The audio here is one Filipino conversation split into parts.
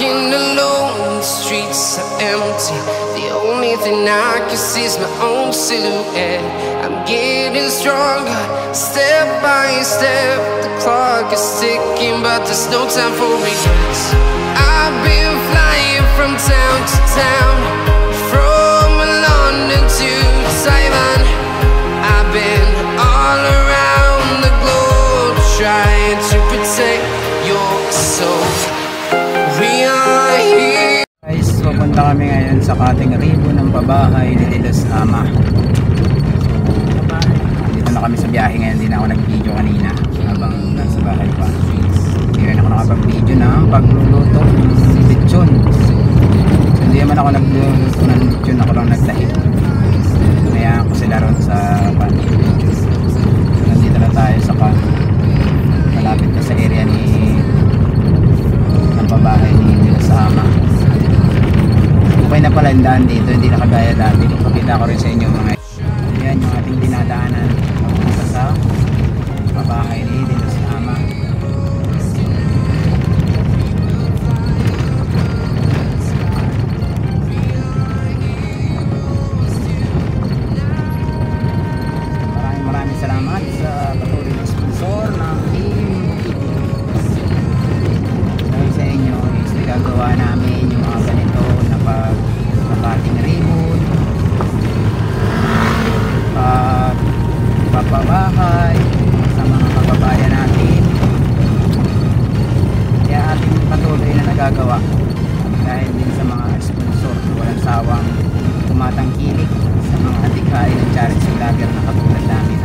Walking alone, the streets are empty. The only thing I can see is my own silhouette. I'm getting stronger, step by step. The clock is ticking, but there's no time for regrets. I've been flying from town to town, from London to Taiwan. I've been all around the globe, trying to protect your soul. We are here. Guys, pupunta kami ngayon sa Kating Ribo ng pabahay ni Dilos Ama. Dito na kami sa biyahe ngayon. Hindi na ako nag-video kanina habang nasa bahay pa. Hindi rin ako nakapag-video ng pagluluto ng lechon. So, hindi naman ako nagluluto ng lechon, ako lang nagtahip. Kaya ako sila ron sa video. So, nandito na tayo sa malapit na sa area ng pabahay ni Dilos Ama. Okay na pala yung daan dito, hindi na kagaya dati. Pakita ko rin sa inyo mga yan yung ating dinadaanan sa pabahay ni Dilos Ama. Maraming salamat sa patuloy na sponsor ng Team Bukidnon. Sa inyo is nagagawa namin yung mga ganito na Kating Ribbon, papabahay sa mga kababayan natin. Kaya ating patuloy na nagagawa dahil din sa mga sponsor walang sawang tumatangkilik sa mga adikain ng charity vlogger na katulad namin.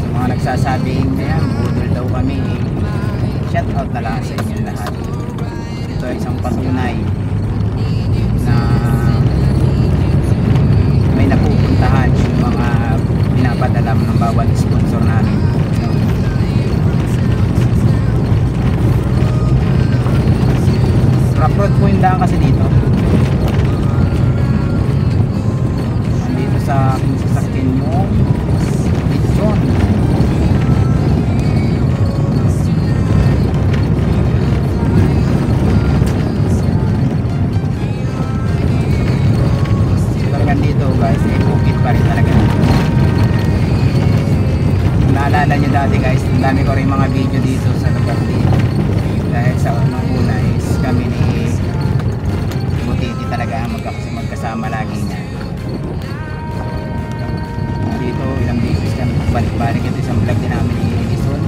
Sa mga nagsasabing kaya budol daw kami, shout out na lang sa inyo lahat. Ito ay isang patunay na may napupuntahan yung mga pinapadala ng bawat sponsor namin. Rough road po yung daan kasi dito. Nandito sa aking sasakyan yung lechon. Dito guys, may bukid pa rin talaga. Naalala nyo dati guys, ang dami ko rin mga video dito sa lugar dito. Dahil sa unang una is kami ni Butiti talaga magkasama lagi niya. Dito ilang beses kami balik-balik. Ito isang vlog din namin ni Edison,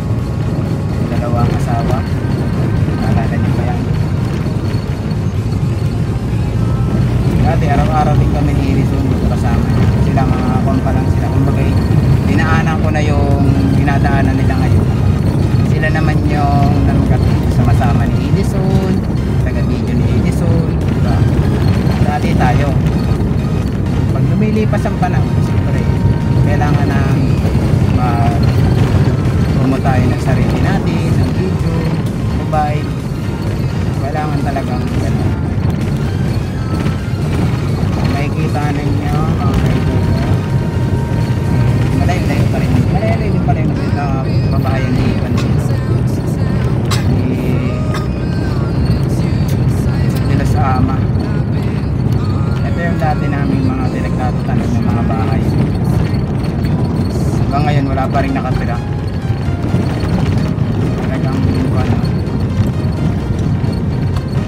dalawang asawa. Naalala nyo ba yan? Dati araw-araw din kami ni Edison kasama. Sila mga kompa lang sila. Kumbaga dinaanan ko na yung dinadaanan nila ngayon. Sila naman yung sama-sama ni Edison, taga-video ni Edison, diba? Dati tayo pag lumilipas ang panahon, siyempre kailangan na promote tayo ng sarili natin, ng video, mobile. Kailangan talagang gano'n. Makikita ninyo mga kaibigan, malayo-layo pa rin, malayo-layo pa rin na pabahayan ni Dilos Ama. Ito yung dati namin mga pinagtatanan ng mga bahay. Hanggang ngayon wala pa rin nakatira. Talagang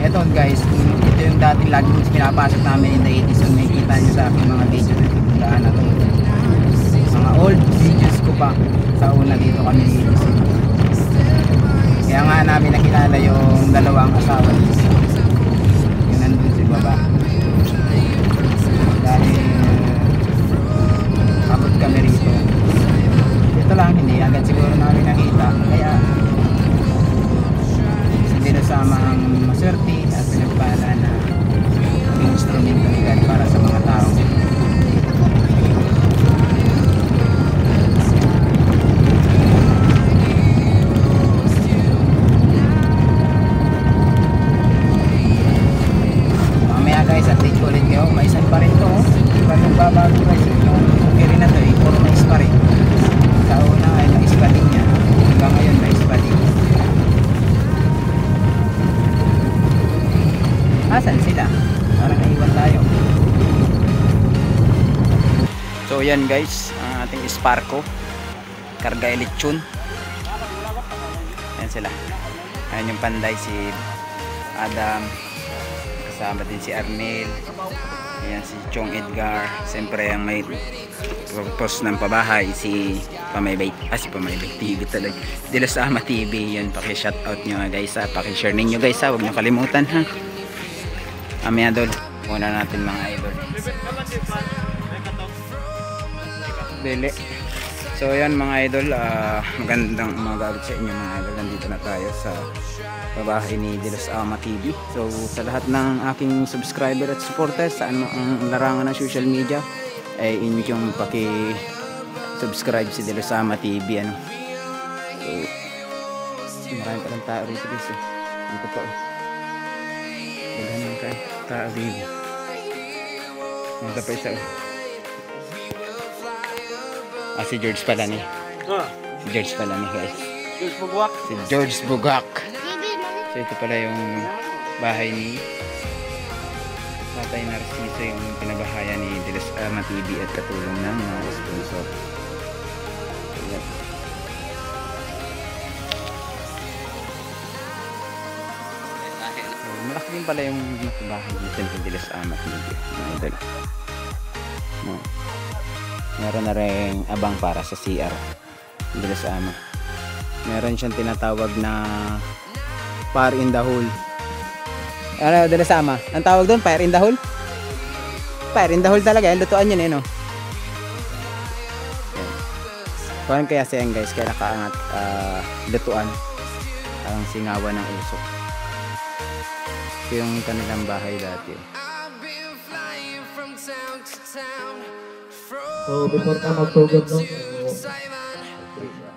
ito guys, ito yung dating lagi pinapasok namin in the 80s. So makikita nyo sa aking mga video na tipulaan na ito. Mga old videos ko pa sa una dito kami ni Edison. Kaya nga namin nakilala yung dalawang asawa dito. Yung nandun si baba. Dahil abot kami rito. Ito lang hindi agad siguro namin nakita. Kaya Dilos Ama ang maswerte at pinagpala na instrumento ni God para sa mga tao. Mamaya guys, update ko ulit kayo. Maisan pa rin to. Di ba nagbabago guys? Yung kiri na to, puro mais pa rin. Sa una ay mais pa din niya. Hanggang ngayon mais pa din. So yan guys, ang ating Sparko karga lechon. Ayan sila. Ayan yung panday, si Adam, kasama din si Arnel. Ayan si Chong Edgar. Siyempre ang may purpose ng pabahay, si Pamaybay. Si Pamaybay TV talaga, De Los Ama TV. Yun, paki-shoutout nyo guys ha. Paki-share ninyo guys ha. Huwag nyo kalimutan ha. Amaya idol, muna natin mga idol. Dili. So yan mga idol, magandang umaga sa inyo mga idol. Nandito na tayo sa pabahay ni De Los Ama TV. So sa lahat ng aking subscriber at supporters sa ang larangan ng social media, ay inyong paki-subscribe si De Los Ama TV ano. So maraming palang tao rito guys eh. Dito pa ganun ka tao dito. Nandito pa isa si George pala ni. Si George pala ni guys. George Bugwak. Si George Bugwak. So ito pala yung bahay ni Tatay Narciso, yung pinabahayan ni De Los Ama TV at katulong ng mga sponsor. So, malaki din pala yung bahay dito ni De Los Ama TV. Mga idol. Meron na rin abang para sa CR De Los Ama. Meron siyang tinatawag na fire in the hole. Ano, De Los Ama? Ang tawag doon, fire in the hole? Fire in the hole talaga, yung lutuan yun eh, no? Kuhan kaya siya guys, kaya nakaangat lutuan. Parang singawan ng usok. Ito yung kanilang bahay dati. So before ka magsugod no,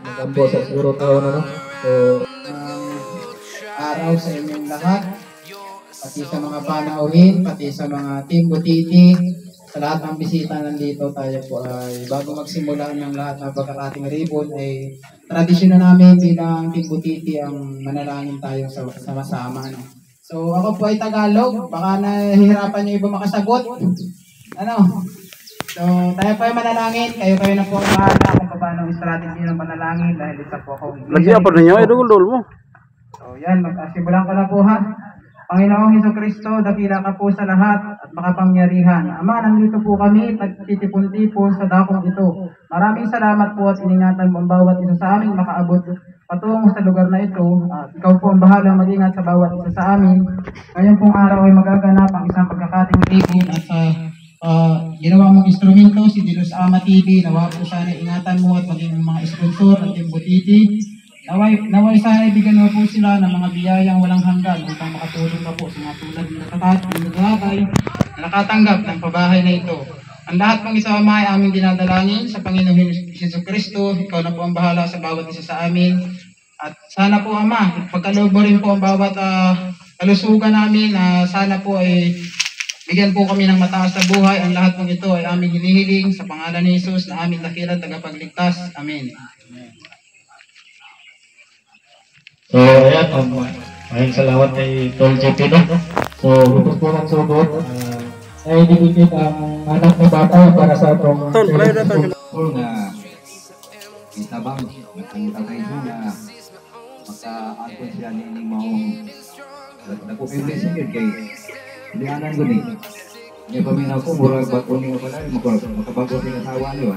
magambo sa siguro tao na no. So araw sa inyong lahat, pati sa mga panauhin, pati sa mga team Butiti, sa lahat ng bisita nandito. Tayo po ay bago magsimula ng lahat ng pagkakating ribbon ay tradisyon na namin bilang team Butiti ang manalangin tayo sama-sama no? So ako po ay Tagalog, baka nahihirapan yung iba makasagot ano. So, tayo po ay manalangin. Kayo na po ang bahala kung paano ang strategy ng panalangin dahil isa po ako. lagi apa ninyo ay dugol mo. So, yan. Magkasimulan ko na po ha. Panginoong Hesukristo, dakila ka po sa lahat at makapangyarihan. Ama, nandito po kami, nagtitipon-tipon sa dakong ito. Maraming salamat po at iningatan mo ang bawat isa sa aming makaabot patungo sa lugar na ito. Ikaw po ang bahala mag-ingat sa bawat isa sa amin. Ngayon pong araw ay magaganap ang isang pagkakating ribbon at ginawa mong instrumento, si De Los Ama TV. Nawa po sana ingatan mo at maging mga sponsor at yung Butiti. Naway sana ibigyan mo po sila ng mga biyayang walang hanggan upang makatulong pa po sa mga tulad ng nakatanggap ng pabahay na ito. Ang lahat pong isama ay aming dinadalangin sa Panginoong Jesucristo. Ikaw na po ang bahala sa bawat isa sa amin. At sana po Ama, pagkaloob mo rin po ang bawat kalusugan namin. Sana po ay bigyan po kami ng mataas na buhay. Ang lahat pong ito ay aming hinihiling sa pangalan ni Jesus na aming dakila tagapagligtas. Amen. So ayan, maraming salamat kay Tol JP no. So bukas po ng sugot, ay didikit ang anak na bata para sa atong Tol, palayo na tayo. na itabang nagtangtangay doon na maka-alpon siya ni maong nagpupili siya kay lianan ko ni niya paminaw ko murag bago niya pala makabago siya ng asawa niyo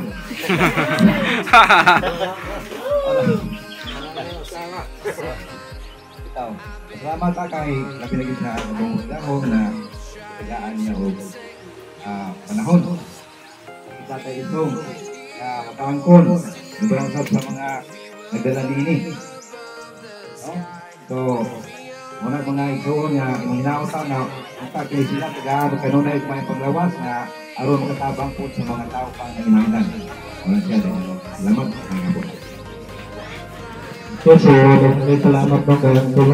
ito salamat ka kay napinagin sa abong dahon na tagaan niya o panahon kita tayo itong matangkol sobrang sab sa mga nagdala dini so muna mga isuon nga hinaw sa na ang kakay sila tagaan kanunay may paglawas na aron makatabang po sa mga tao pang nanginanglan wala siya din salamat mga po. So salamat no kay Tol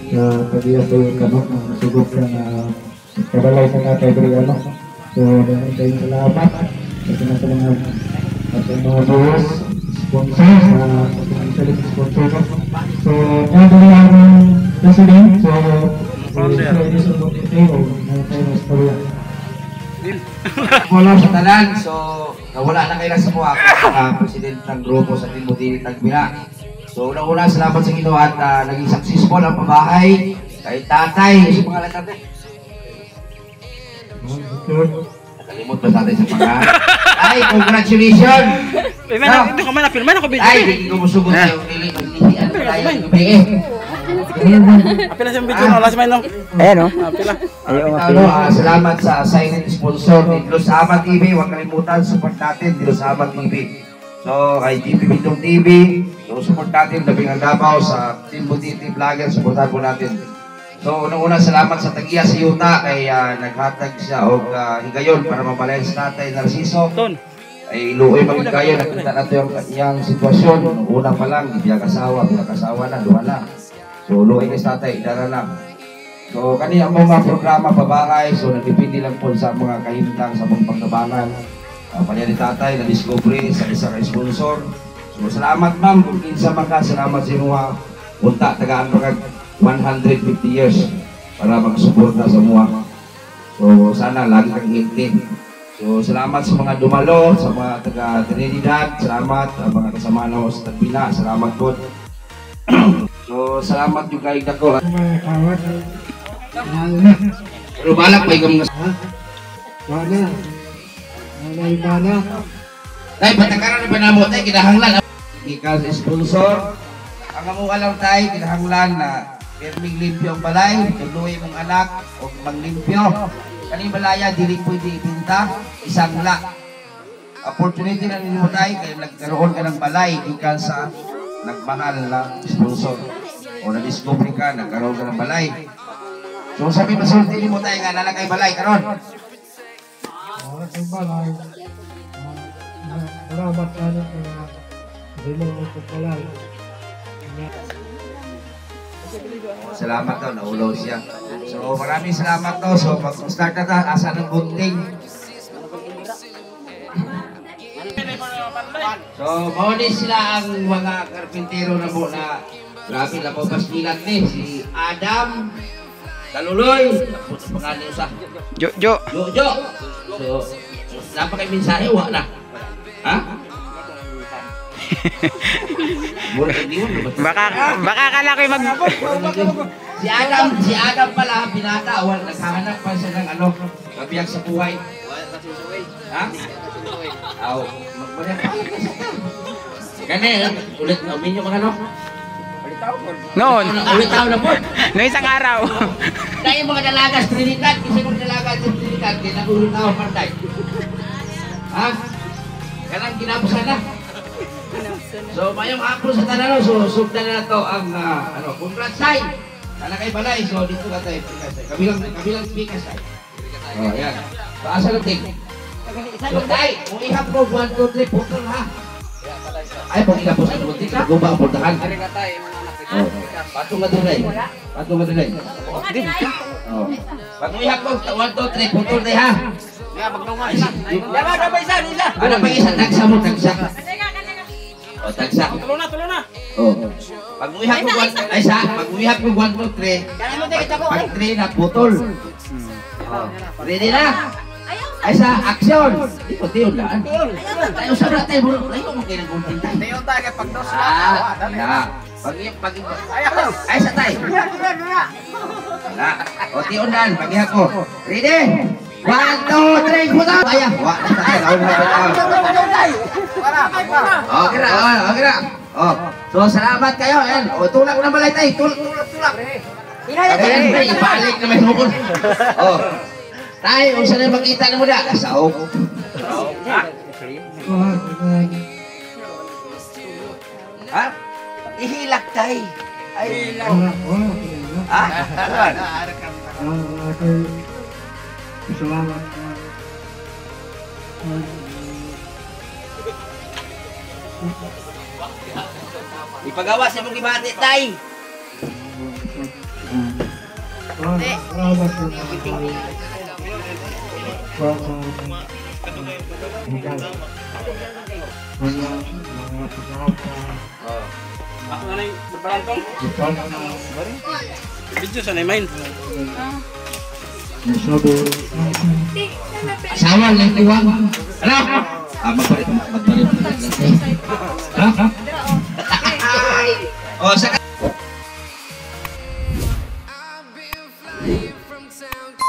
na kadiya sa kanok ng sugot na kabalay sa natay Briano. So maraming salamat sa sinasalamat at mga viewers, sponsors na financial sponsor. So nandun ang president, so Edison Botiteo, na tayo na istorya. Follow sa tanan, so nawala na kayo sa mga president ng grupo sa Timothy Tagbina. So una-una salamat sa Ginoo at naging successful ang pabahay kay tatay. Sa pangalan tatay? Nakalimot ba tatay sa pangalan? Ay, congratulations! Ito ka man na filman ako video. Ay, hindi ko musugot yung nili. Ano tayo ng gabi eh? Apila sa video no, last man no. Ayan o. Apila. Salamat sa silent sponsor ni Los Ama TV. Huwag kalimutan, support natin ni Los Ama TV. So, kay GP Bindong TV, so support natin, Labing ang Davao, sa Team Butiti Vlogger, supportan po natin. So, unang-una salamat sa tagiya sa Yuta, kay naghatag siya o higayon para mabalayan sa tatay Narciso. Ay iluoy mag-higayon, nakita natin yung sitwasyon. Una pa lang, pinag-asawa na, duha na. So, luoy ni tatay, dara na. So, kanina ang mga programa pabahay, so nagpipindi lang po sa mga kahintang sa mga pagkabangan. Panya ni tatay na discovery sa isang sponsor. So, salamat ma'am, kung kinsa man ka, salamat sa mga punta, tagaan pa 150 years para magsuporta sa mga. So, sana lagi kang hinti. So, salamat sa mga dumalo, sa mga taga Trinidad, salamat sa mga kasama na sa Tagbina, salamat po. So, salamat yung kahit ako. Pero balak pa ikaw mga... Tay, patakaran na panamo tayo, kinahanglan. Ikaw sa sponsor, ang amuha lang tayo, kinahanglan na pirming limpyo ang balay, tuloy mong anak, o maglimpyo. Kaning balaya, dili pwede ipinta, isang la. Opportunity na ninyo tayo, kaya nagkaroon ka ng balay, ikaw sa nagmahal na sponsor. O na-discovery ka, nagkaroon ka ng balay. So sabi masulti mo tayo nga nalagay balay karon. Salamat ka na sa balay. Salamat daw, naulaw siya. So maraming salamat daw. So mag-start na ta, asa ng gunting. So mauni sila ang mga karpintero na mo na grabe na po pasnilat ni si Adam Taluloy, tapos ang pangalan sa Jo. So, dapat kayo mensahe, wala na. Ha? Baka kala ko mag Si Adam pala, binata, naghahanap pa siya ng ano, kabiyag sa buhay. Ha? Aw, magbanyak pa lang kasi ka. Ganyan, ulit na, umin yung mga ano? noon. Ulit taon na po. No isang araw. Dahil mga dalaga sa Trinidad, isa mga dalaga sa Trinidad, kinagulong na ako partay. Ha? Kanang ginabusan na. So, mayong hapon sa tanano, so sugdan na to ang, congrats sign. Kay balay, so dito ka tayo, kabilang speakers tayo. Oh, yan. So, asa na ting? So, tayo, kung ihap ko, 1, 2, 3, putol ha. Ay, pag ihap ko sa buntik, guba ang puntahan. Patong nga tunay. Oh. Pag ihap ko, 1, 2, 3, putol tayo ha. Ano pa isa? Tagsa mo, tagsa. O, tagsa. Tulo na. O. Pag uwihap ko, ay sa, pag uwihap ko 1, 2, 3. Pag 3 na, putol. Ready na? Ay sa, action. Ito, tiyon daan. Tayo sa na tayo, bro. Tayo mo kayo nag-unting tayo. Tiyon tayo kay pagdos na. Ay sa tayo. O, tiyon daan. Pag-ihap ko. Ready? 1, 2, 3, puta! Kaya! Wala na tayo! Okay na! So, salamat kayo! Tulak na balay tayo! Tulak! Ipalik na may hukol! Tayo, kung saan na makita na mo na? Saok! Ha? Ihilak tayo! Ihilak! Ha? Salamat. Ipagawa sa mong ibati, tay! Ako na yung barbarantong. Video sa naimain. Nasobo. Asawa lang tiwang. Ano? Magpalit. Ha? Oh, sa I've been flying from town to